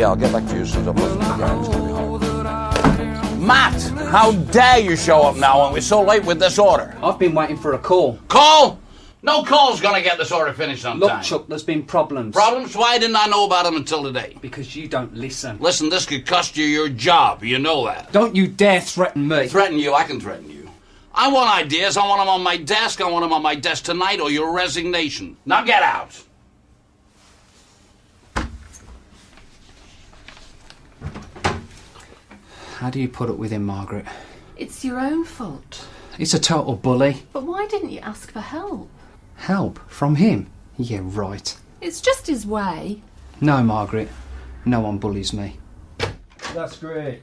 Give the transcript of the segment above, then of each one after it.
Yeah, I'll get back to you as soon as I've looked at the ground. It's going to be hard. Matt, how dare you show up now when we're so late with this order? I've been waiting for a call. Call? No call's going to get this order finished on time. Look, Chuck, there's been problems. Problems? Why didn't I know about them until today? Because you don't listen. Listen, this could cost you your job. You know that. Don't you dare threaten me. Threaten you? I can threaten you. I want ideas. I want them on my desk. I want them on my desk tonight or your resignation. Now get out. How do you put up with him, Margaret? It's your own fault. He's a total bully. But why didn't you ask for help? Help? From him? Yeah, right. It's just his way. No, Margaret. No one bullies me. That's great.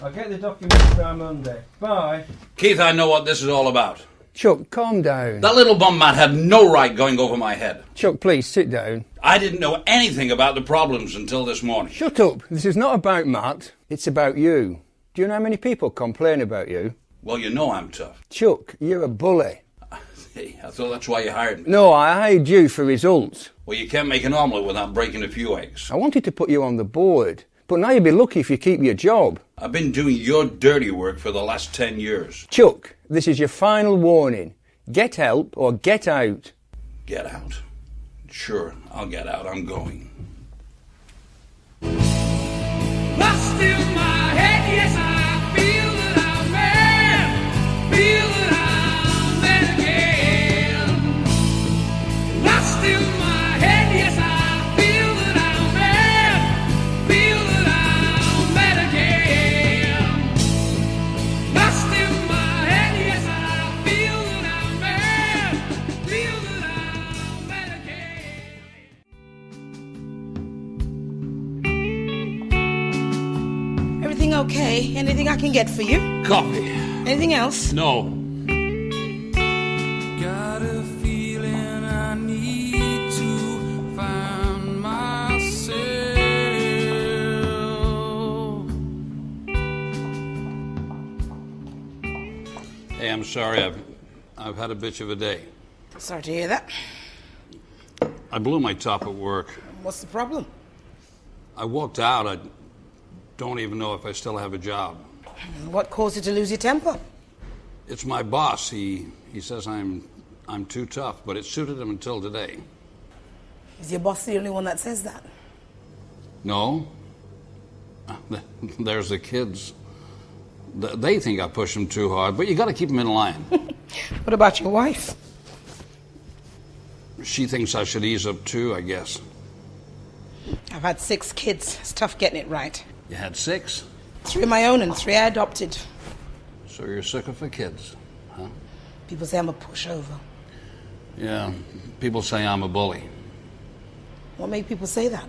I'll get the documents by Monday. Bye. Keith, I know what this is all about. Chuck, calm down. That little bum Matt had no right going over my head. Chuck, please, sit down. I didn't know anything about the problems until this morning. Shut up. This is not about Matt. It's about you. Do you know how many people complain about you? Well, you know I'm tough. Chuck, you're a bully. Hey, I thought that's why you hired me. No, I hired you for results. Well, you can't make an omelette without breaking a few eggs. I wanted to put you on the board, but now you'll be lucky if you keep your job. I've been doing your dirty work for the last 10 years. Chuck, this is your final warning. Get help or get out. Get out? Sure, I'll get out. I'm going. Lost in my head, yes, I feel that I'm mad. Feel that I'm mad again. Lost in my head, yes, I feel that I'm mad. Feel that I'm mad again. Lost in my head, yes, I feel that I'm mad. Feel that I'm mad again. Everything okay? Anything I can get for you? Coffee. Anything else? No. Got a feeling I need to find myself. Hey, I'm sorry. I've had a bitch of a day. Sorry to hear that. I blew my top at work. What's the problem? I walked out. I don't even know if I still have a job. What caused you to lose your temper? It's my boss. He says I'm too tough, but it suited him until today. Is your boss the only one that says that? No. There's the kids. They think I push them too hard, but you got to keep them in line. What about your wife? She thinks I should ease up too, I guess. I've had 6 kids. It's tough getting it right. You had 6? 3 of my own and 3 I adopted. So you're sick of the kids, huh? People say I'm a pushover. Yeah, people say I'm a bully. What made people say that?